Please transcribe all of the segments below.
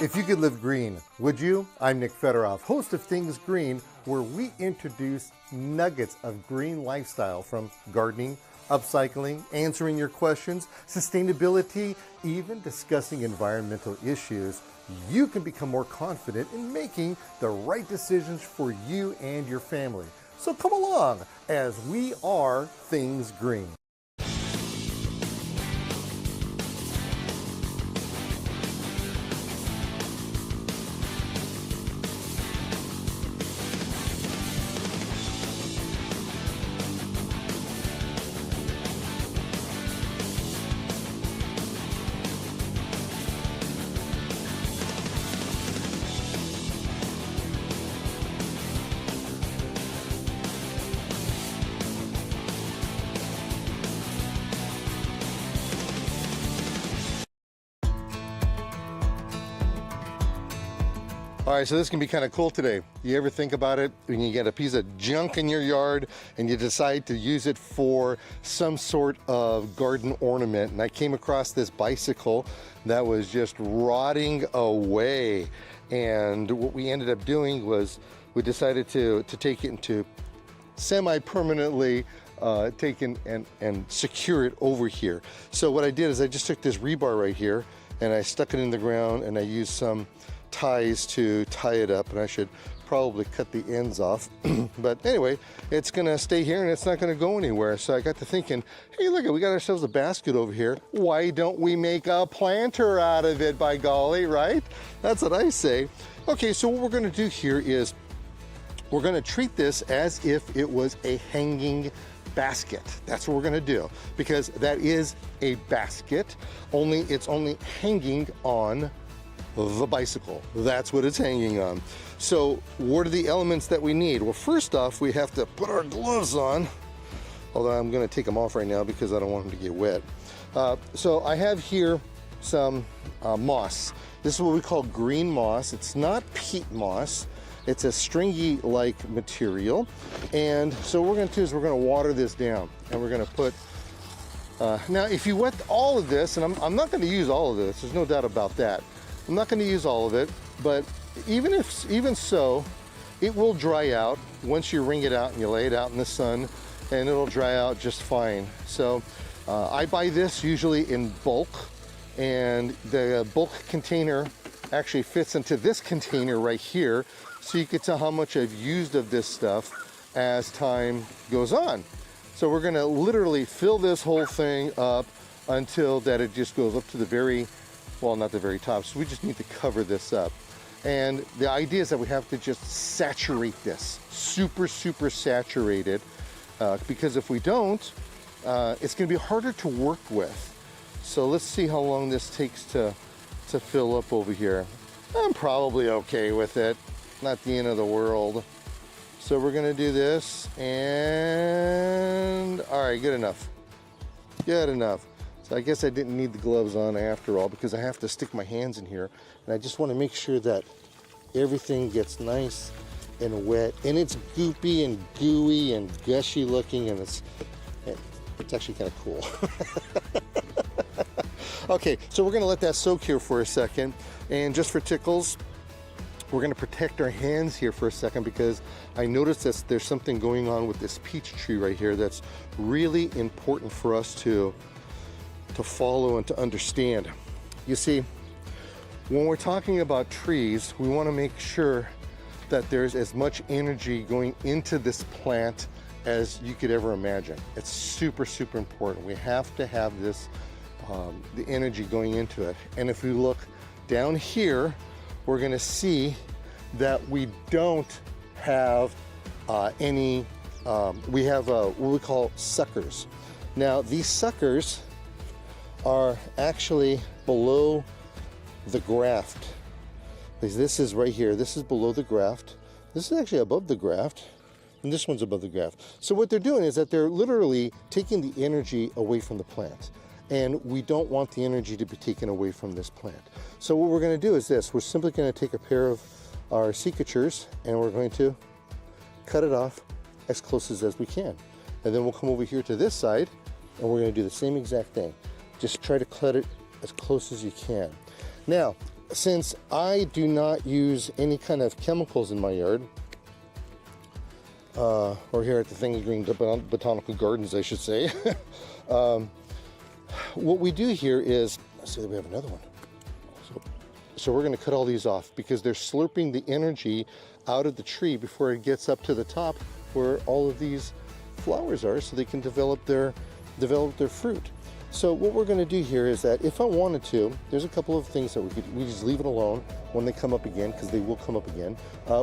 If you could live green, would you? I'm Nick Federoff, host of Things Green, where we introduce nuggets of green lifestyle from gardening, upcycling, answering your questions, sustainability, even discussing environmental issues. You can become more confident in making the right decisions for you and your family. So come along as we are Things Green. All right, so this can be kind of cool today. You ever think about it when you get a piece of junk in your yard and you decide to use it for some sort of garden ornament? And I came across this bicycle that was just rotting away. And what we ended up doing was we decided to take it into semi-permanently take and secure it over here. So what I did is I just took this rebar right here and I stuck it in the ground and I used some ties to tie it up, and I should probably cut the ends off. But anyway, it's gonna stay here and it's not gonna go anywhere. So I got to thinking, hey, look, we got ourselves a basket over here. Why don't we make a planter out of it, by golly, right? That's what I say. Okay, so what we're gonna do here is we're gonna treat this as if it was a hanging basket. That's what we're gonna do, because that is a basket, only it's only hanging on the bicycle. That's what it's hanging on. So what are the elements that we need? Well, first off, we have to put our gloves on, although I'm going to take them off right now because I don't want them to get wet. So I have here some moss. This is what we call green moss. It's not peat moss. It's a stringy like material. And so what we're going to do is we're going to water this down, and we're going to put now if you wet all of this, and I'm not going to use all of this, there's no doubt about that. I'm not going to use all of it, but even so, it will dry out once you wring it out and you lay it out in the sun, and it'll dry out just fine. So I buy this usually in bulk, and the bulk container actually fits into this container right here, so you can tell how much I've used of this stuff as time goes on. So we're going to literally fill this whole thing up until that it just goes up to the very, well, not the very top, so we just need to cover this up. And the idea is that we have to just saturate this, super saturate it, because if we don't, it's going to be harder to work with. So let's see how long this takes to fill up over here. I'm probably okay with it, not the end of the world. So we're going to do this, and all right, good enough. Good enough. I guess I didn't need the gloves on after all, because I have to stick my hands in here, and I just want to make sure that everything gets nice and wet, and it's goopy and gooey and gushy looking, and it's actually kind of cool. Okay, so we're going to let that soak here for a second, and just for tickles, we're going to protect our hands here for a second, because I noticed that there's something going on with this peach tree right here that's really important for us to follow and to understand. You see, when we're talking about trees, we want to make sure that there's as much energy going into this plant as you could ever imagine. It's super important. We have to have this, the energy going into it. And if we look down here, we're going to see that we don't have any, we have what we call suckers. Now, these suckers are actually below the graft. This is right here. This is below the graft. This is actually above the graft, and this one's above the graft. So what they're doing is that they're literally taking the energy away from the plant, and we don't want the energy to be taken away from this plant. So what we're going to do is this. We're simply going to take a pair of our secateurs, and we're going to cut it off as close as we can. And then we'll come over here to this side, and we're going to do the same exact thing. Just try to cut it as close as you can. Now, since I do not use any kind of chemicals in my yard, or here at the Thing Green Botanical Gardens, I should say, what we do here is, let's see, we have another one. So we're going to cut all these off because they're slurping the energy out of the tree before it gets up to the top where all of these flowers are, so they can develop their fruit. So what we're going to do here is that if I wanted to, there's a couple of things that we just leave it alone when they come up again, because they will come up again.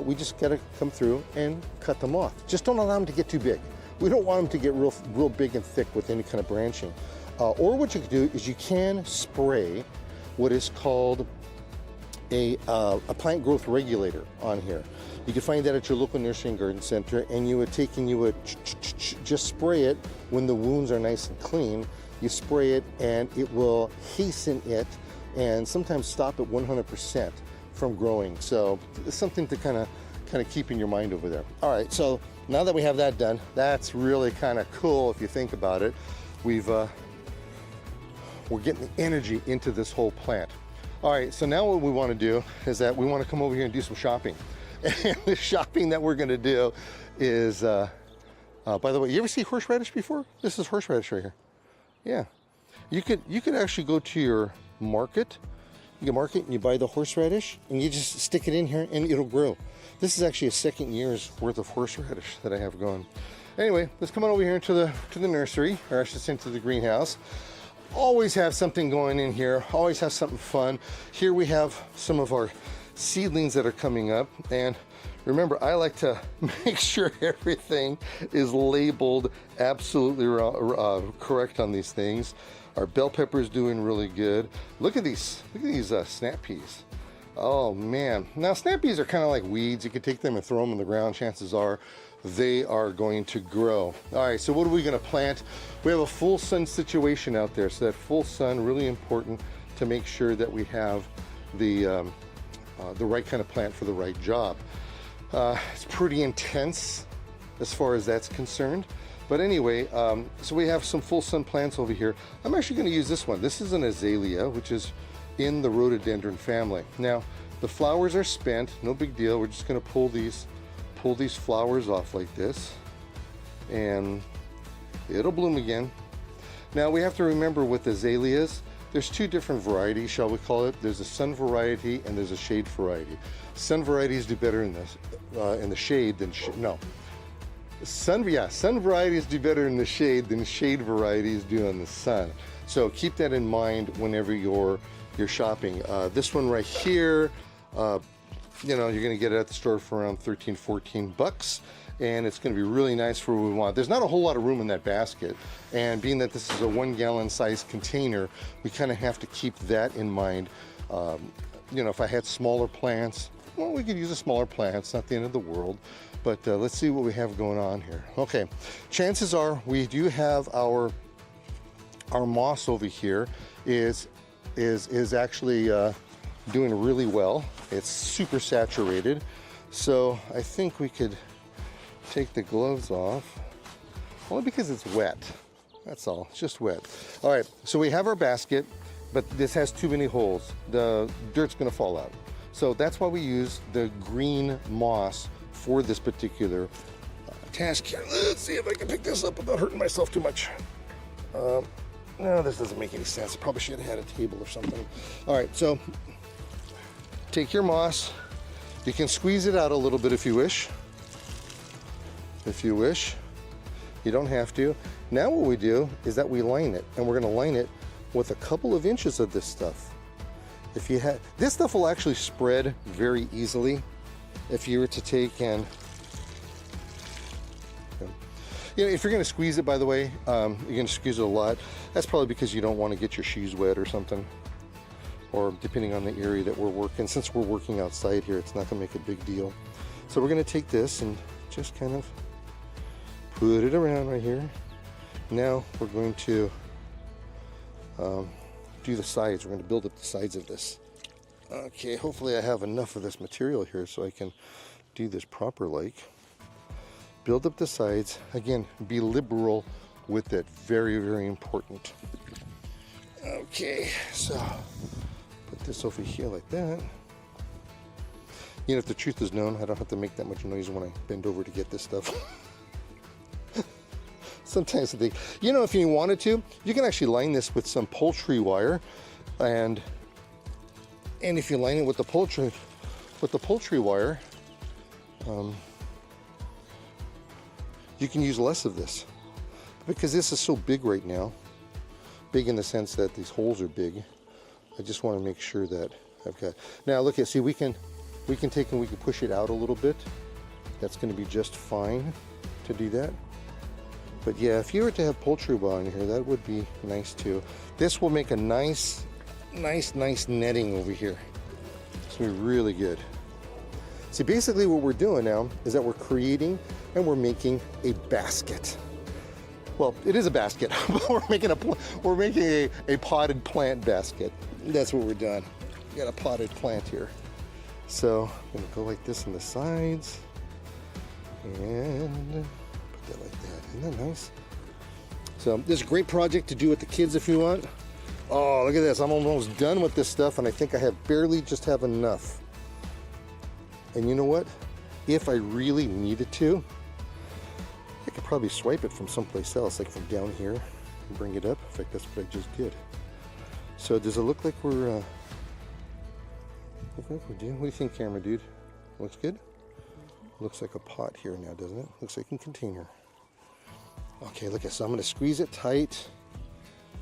We just got to come through and cut them off. Just don't allow them to get too big. We don't want them to get real big and thick with any kind of branching. Or what you can do is you can spray what is called a plant growth regulator on here. You can find that at your local nursery and garden center, and you would take and you would just spray it when the wounds are nice and clean. You spray it and it will hasten it and sometimes stop it 100% from growing. So it's something to kind of keep in your mind over there. All right, so now that we have that done, that's really kind of cool if you think about it. We're getting the energy into this whole plant. All right, so now what we want to do is that we want to come over here and do some shopping. And the shopping that we're going to do is, by the way, you ever see horseradish before? This is horseradish right here. Yeah, you could actually go to your market. You can market and you buy the horseradish and you just stick it in here and it'll grow. This is actually a second year's worth of horseradish that I have going. Anyway, let's come on over here to the nursery, or I should say to the greenhouse. Always have something going in here. Always have something fun. Here we have some of our seedlings that are coming up, and remember, I like to make sure everything is labeled absolutely correct on these things. Our bell pepper is doing really good. Look at these snap peas. Oh man. Now snap peas are kind of like weeds. You could take them and throw them in the ground. Chances are they are going to grow. All right, so what are we going to plant? We have a full sun situation out there. So that full sun, really important to make sure that we have the right kind of plant for the right job. It's pretty intense as far as that's concerned. But anyway, so we have some full sun plants over here. I'm actually going to use this one. This is an azalea, which is in the rhododendron family. Now, the flowers are spent, no big deal. We're just going to pull these flowers off like this, and it'll bloom again. Now, we have to remember with azaleas, there's two different varieties, shall we call it. There's a sun variety and there's a shade variety. Sun varieties do better in the shade than sun varieties do better in the shade than shade varieties do in the sun. So keep that in mind whenever you're shopping. This one right here, you know, you're going to get it at the store for around 13, 14 bucks. And it's going to be really nice for what we want. There's not a whole lot of room in that basket, and being that this is a 1 gallon size container, we kind of have to keep that in mind. You know, if I had smaller plants, well, we could use a smaller plant. It's not the end of the world, but let's see what we have going on here. Okay, chances are we do have our moss over here is actually doing really well. It's super saturated, so I think we could take the gloves off, only because it's wet. That's all, it's just wet. All right, so we have our basket, but this has too many holes. The dirt's gonna fall out. So that's why we use the green moss for this particular task here. Let's see if I can pick this up without hurting myself too much. No, this doesn't make any sense. I probably should have had a table or something. All right, so take your moss. You can squeeze it out a little bit if you wish. If you wish, you don't have to. Now what we do is that we line it, and we're going to line it with a couple of inches of this stuff. If you had, this stuff will actually spread very easily if you were to take and, you know, if you're going to squeeze it, by the way, you're going to squeeze it a lot. That's probably because you don't want to get your shoes wet or something, or depending on the area that we're working. Since we're working outside here, it's not going to make a big deal. So we're going to take this and just kind of put it around right here. Now we're going to do the sides. We're going to build up the sides of this. Okay, hopefully I have enough of this material here so I can do this proper like. Build up the sides. Again, be liberal with it. Very, very important. Okay, so put this over here like that. You know, if the truth is known, I don't have to make that much noise when I bend over to get this stuff. Sometimes I think, you know, if you wanted to, you can actually line this with some poultry wire, and if you line it with the poultry wire, you can use less of this, because this is so big right now. Big in the sense that these holes are big. I just want to make sure that I've got. Now look at, see, we can take and we can push it out a little bit. That's going to be just fine to do that. But yeah, if you were to have poultry wire in here, that would be nice too. This will make a nice netting over here. It's going to be really good. See, basically what we're doing now is that we're creating and we're making a basket. Well, it is a basket, but we're making a potted plant basket. That's what we're doing. We got a potted plant here. So I'm gonna go like this on the sides and put that like that. Isn't that nice? So this is a great project to do with the kids if you want. Oh, look at this. I'm almost done with this stuff, and I think I have barely just have enough. And you know what? If I really needed to, I could probably swipe it from someplace else, like from down here, and bring it up. In fact, that's what I just did. So does it look like we're doing? What do you think, camera dude? Looks good? Looks like a pot here now, doesn't it? Looks like a container. Okay, look at, so I'm gonna squeeze it tight.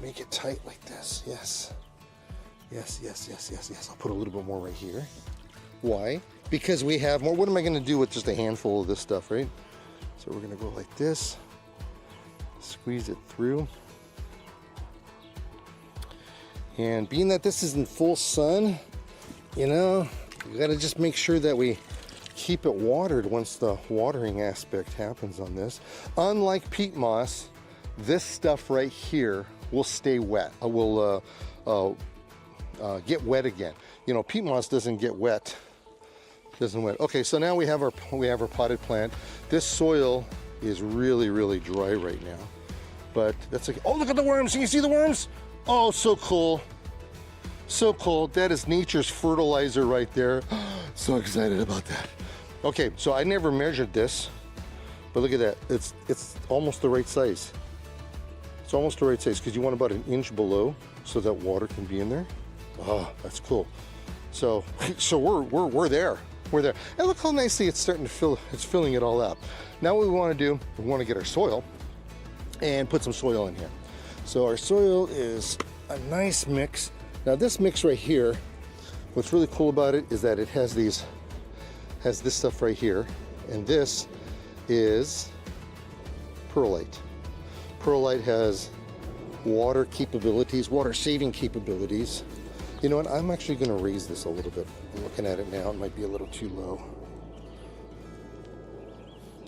Make it tight like this, yes. Yes, yes, yes, yes, yes. I'll put a little bit more right here. Why? Because we have more. What am I gonna do with just a handful of this stuff, right? So we're gonna go like this, squeeze it through. And being that this is in full sun, you know, you gotta just make sure that we keep it watered once the watering aspect happens on this. Unlike peat moss, this stuff right here will stay wet. Will get wet again. You know, peat moss doesn't get wet. Doesn't wet. Okay, so now we have our potted plant. This soil is really dry right now, but that's okay. Oh, look at the worms! Can you see the worms? Oh, so cool. So cool. That is nature's fertilizer right there. So excited about that. Okay, so I never measured this, but look at that. It's almost the right size. It's almost the right size, because you want about an inch below so that water can be in there. Oh, that's cool. So we're there. We're there. And look how nicely it's starting to fill. It's filling it all up. Now what we want to do, we want to get our soil and put some soil in here. So our soil is a nice mix. Now this mix right here, what's really cool about it is that it has this stuff right here, and this is perlite. Perlite has water capabilities, water saving capabilities. You know what, I'm actually going to raise this a little bit. I'm looking at it now, it might be a little too low.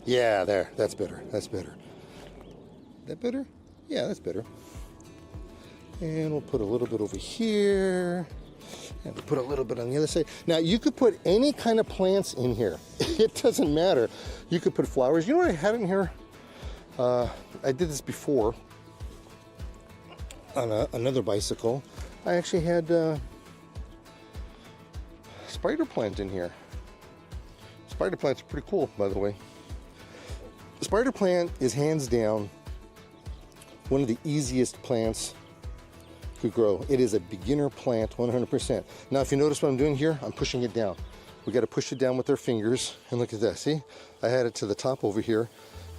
Yeah, there, that's better, that's better. That better? Yeah, that's better. And we'll put a little bit over here, and we'll put a little bit on the other side. Now, you could put any kind of plants in here. It doesn't matter. You could put flowers. You know what I had in here? I did this before on another bicycle. I actually had spider plant in here. Spider plant's pretty cool, by the way. The spider plant is hands down one of the easiest plants to grow. It is a beginner plant 100%. Now, if you notice what I'm doing here, I'm pushing it down. We got to push it down with our fingers, and look at that. See, I had it to the top over here,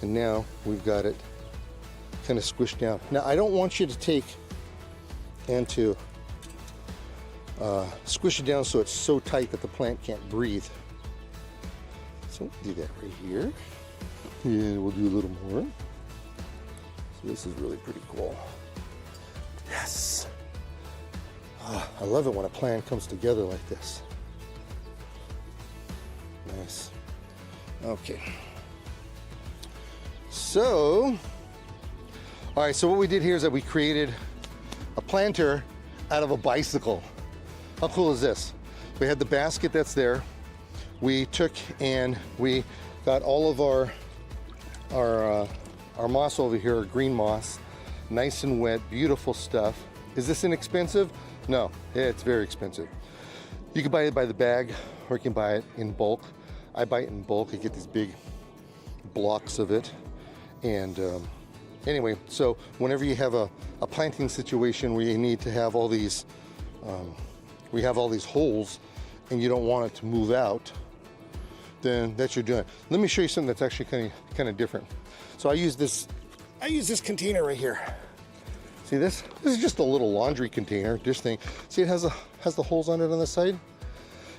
and now we've got it kind of squished down. Now, I don't want you to take and to squish it down so it's so tight that the plant can't breathe. So we'll do that right here. And we'll do a little more. So this is really pretty cool. Yes. Oh, I love it when a plan comes together like this. Nice. Okay. So, all right, so what we did here is that we created a planter out of a bicycle. How cool is this? We had the basket that's there. We took and we got all of our moss over here, green moss, nice and wet, beautiful stuff. Is this inexpensive? No, it's very expensive. You can buy it by the bag, or you can buy it in bulk. I buy it in bulk. I get these big blocks of it. And anyway, so whenever you have a planting situation where you need to have all these, we have all these holes, and you don't want it to move out, then that's what you're doing. Let me show you something that's actually kind of different. So I use this container right here. See this? This is just a little laundry container, dish thing. See, it has the holes on it on the side.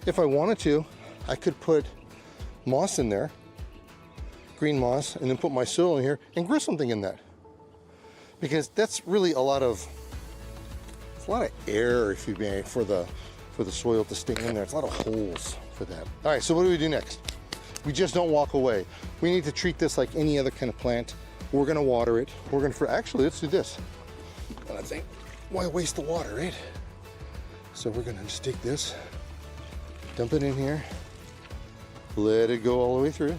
If I wanted to, I could put moss in there, green moss, and then put my soil in here and grow something in that. Because that's really a lot of air, if you may, for the soil to stay in there. It's a lot of holes for that. All right, so what do we do next? We just don't walk away. We need to treat this like any other kind of plant. We're gonna water it. Actually, let's do this. And I think, why waste the water, right? So we're gonna just take this, dump it in here, let it go all the way through.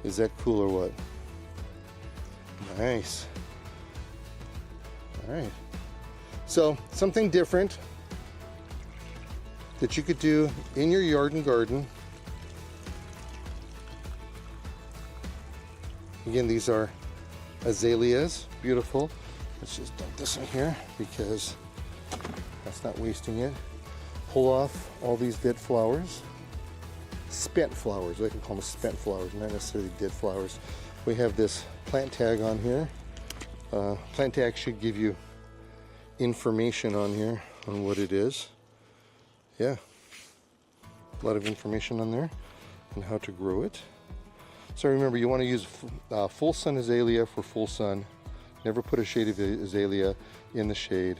Is that cool or what? Nice. All right. So something different that you could do in your yard and garden. Again, these are azaleas, beautiful. Let's just dump this in here because that's not wasting it. Pull off all these dead flowers. Spent flowers, I can call them spent flowers, not necessarily dead flowers. We have this plant tag on here. Plant tag should give you information on here on what it is. Yeah, a lot of information on there and how to grow it. So remember, you want to use full sun azalea for full sun. Never put a shade of azalea in the shade.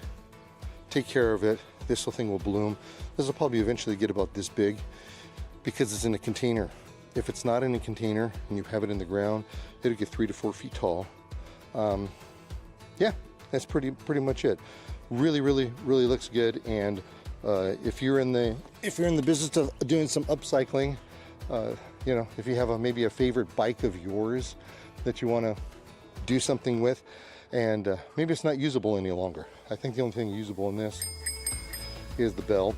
Take care of it. This whole thing will bloom. This will probably eventually get about this big because it's in a container. If it's not in a container and you have it in the ground, it'll get 3 to 4 feet tall. Yeah, that's pretty much it. Really looks good. And if you're in the business of doing some upcycling, you know, if you have maybe a favorite bike of yours that you want to do something with, and maybe it's not usable any longer. I think the only thing usable in this is the bell,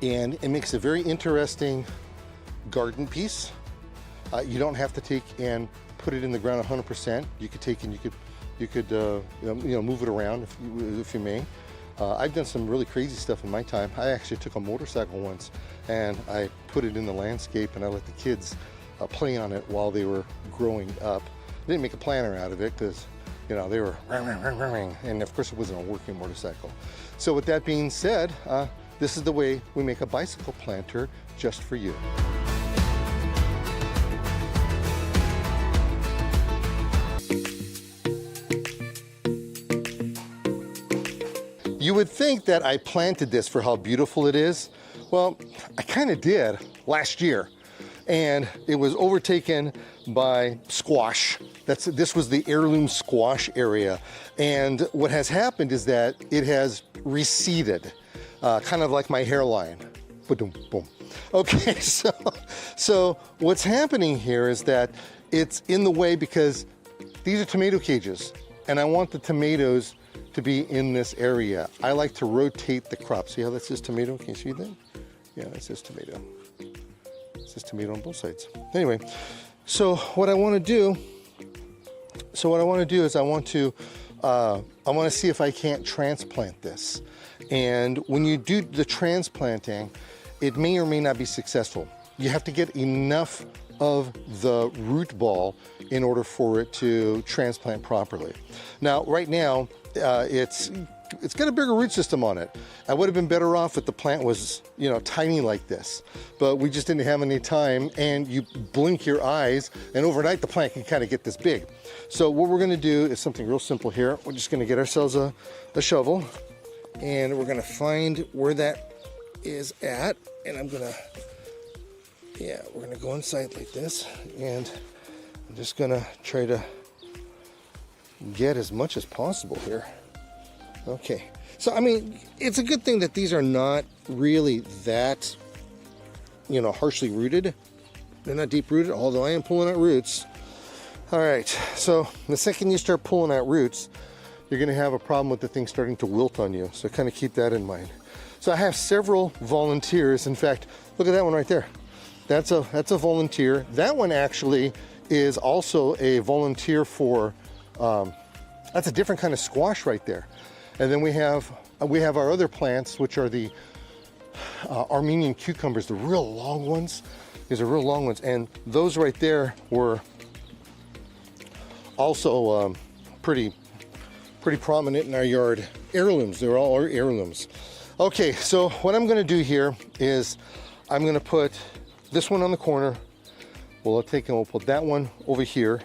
and it makes a very interesting garden piece. You don't have to take and put it in the ground 100%. You could take and you could move it around if you may. I've done some really crazy stuff in my time. I actually took a motorcycle once and I put it in the landscape and I let the kids play on it while they were growing up. I didn't make a planter out of it because, you know, they were and of course it wasn't a working motorcycle. So with that being said, this is the way we make a bicycle planter just for you. You would think that I planted this for how beautiful it is. Well, I kind of did last year, and it was overtaken by squash. This was the heirloom squash area, and what has happened is that it has receded, kind of like my hairline. Boom, boom. Okay, so what's happening here is that it's in the way because these are tomato cages, and I want the tomatoes to be in this area. I like to rotate the crop. See how that says tomato? Can you see that? Yeah, that says tomato. It says tomato on both sides. Anyway, so what I want to do is I want to see if I can't transplant this. And when you do the transplanting, it may or may not be successful. You have to get enough of the root ball in order for it to transplant properly. Now, right now, it's got a bigger root system on it. I would have been better off if the plant was, you know, tiny like this, but we just didn't have any time, and you blink your eyes and overnight the plant can kind of get this big. So what we're gonna do is something real simple here. We're just gonna get ourselves a shovel, and we're gonna find where that is at, and we're gonna go inside like this, and I'm just gonna try to get as much as possible here. Okay, so I mean, it's a good thing that these are not really that, you know, harshly rooted. They're not deep rooted, although I am pulling out roots. All right, so the second you start pulling out roots, you're going to have a problem with the thing starting to wilt on you. So kind of keep that in mind. So I have several volunteers. In fact, look at that one right there. That's a volunteer. That one actually is also a volunteer for, that's a different kind of squash right there. And then we have our other plants, which are the Armenian cucumbers, the real long ones. These are real long ones. And those right there were also pretty prominent in our yard. Heirlooms, they're all our heirlooms. Okay, so what I'm gonna do here is I'm gonna put this one on the corner. We'll take and we'll put that one over here.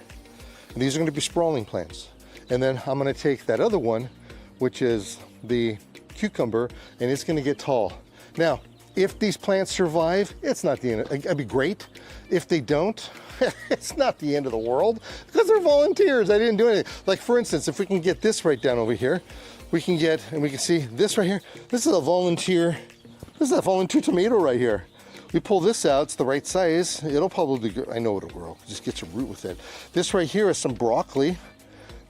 And these are gonna be sprawling plants. And then I'm gonna take that other one, which is the cucumber, and it's gonna get tall. Now, if these plants survive, it's not the end, it'd be great. If they don't, it's not the end of the world, because they're volunteers. I didn't do anything. Like for instance, if we can get this right down over here, we can get, and we can see this right here. This is a volunteer tomato right here. We pull this out, it's the right size. It'll probably, I know it'll grow, just get some root with it. This right here is some broccoli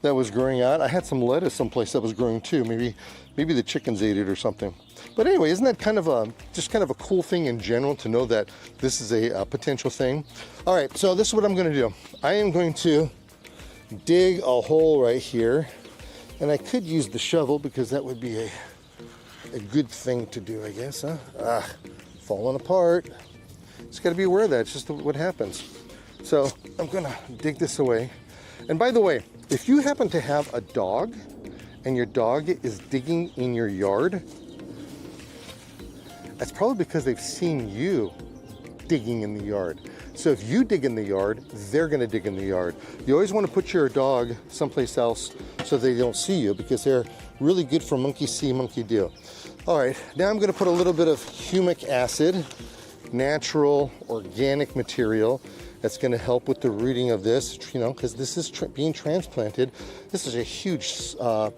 that was growing out. I had some lettuce someplace that was growing too. Maybe the chickens ate it or something. But anyway, isn't that just kind of a cool thing in general to know that this is a potential thing? All right, so this is what I'm gonna do. I am going to dig a hole right here, and I could use the shovel because that would be a good thing to do, I guess, huh? Falling apart. Just gotta be aware of that, it's just what happens. So I'm gonna dig this away. And by the way, if you happen to have a dog and your dog is digging in your yard, that's probably because they've seen you digging in the yard. So if you dig in the yard, they're gonna dig in the yard. You always wanna put your dog someplace else so they don't see you, because they're really good for monkey see, monkey do. All right, now I'm gonna put a little bit of humic acid, natural, organic material that's gonna help with the rooting of this, you know, because this is being transplanted. This is a huge, what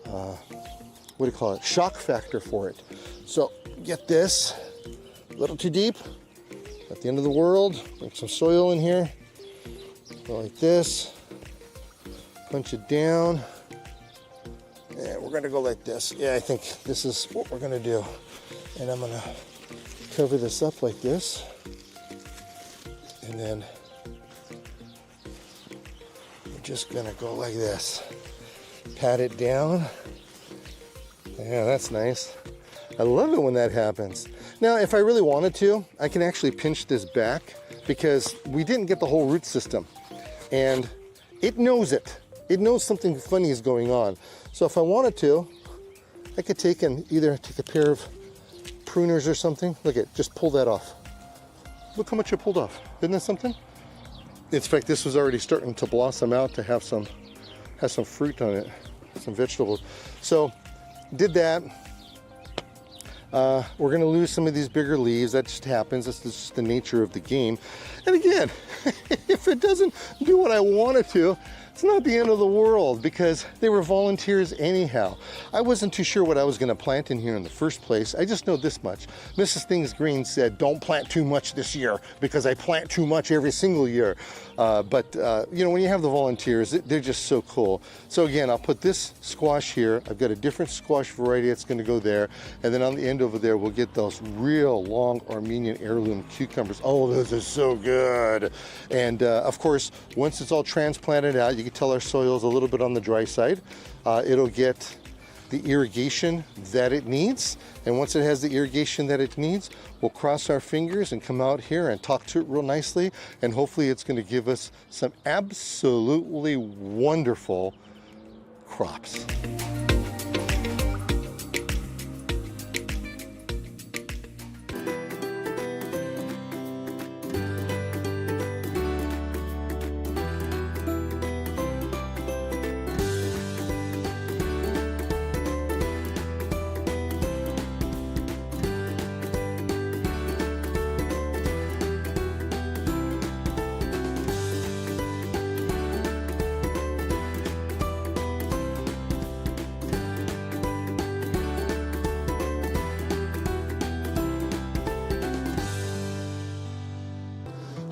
do you call it? Shock factor for it. So get this, a little too deep, at the end of the world. Bring some soil in here, go like this, punch it down. And we're gonna go like this. Yeah, I think this is what we're gonna do. And I'm gonna cover this up like this. And then we're just gonna go like this. Pat it down. Yeah, that's nice. I love it when that happens. Now, if I really wanted to, I can actually pinch this back, because we didn't get the whole root system. And it knows it. It knows something funny is going on. So if I wanted to, I could either take a pair of pruners or something. Look at, just pull that off. Look how much it pulled off. Isn't that something? In fact, this was already starting to blossom out to have some fruit on it, some vegetables. So did that. We're gonna lose some of these bigger leaves. That just happens. That's just the nature of the game. And again, if it doesn't do what I want it to, it's not the end of the world, because they were volunteers anyhow. I wasn't too sure what I was gonna plant in here in the first place. I just know this much. Mrs. Things Green said, don't plant too much this year, because I plant too much every single year. You know, when you have the volunteers, they're just so cool. So again, I'll put this squash here. I've got a different squash variety that's gonna go there. And then on the end over there, we'll get those real long Armenian heirloom cucumbers. Oh, those are so good. And of course, once it's all transplanted out, you can tell our soil's a little bit on the dry side. It'll get the irrigation that it needs. And once it has the irrigation that it needs, we'll cross our fingers and come out here and talk to it real nicely. And hopefully it's going to give us some absolutely wonderful crops.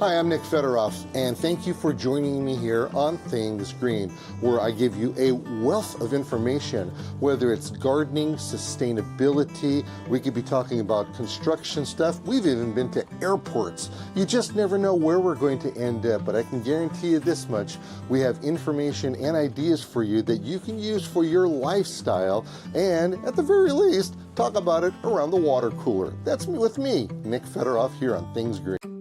Hi, I'm Nick Federoff, and thank you for joining me here on Things Green, where I give you a wealth of information, whether it's gardening, sustainability, we could be talking about construction stuff, we've even been to airports. You just never know where we're going to end up, but I can guarantee you this much, we have information and ideas for you that you can use for your lifestyle, and at the very least, talk about it around the water cooler. That's me with me, Nick Federoff, here on Things Green.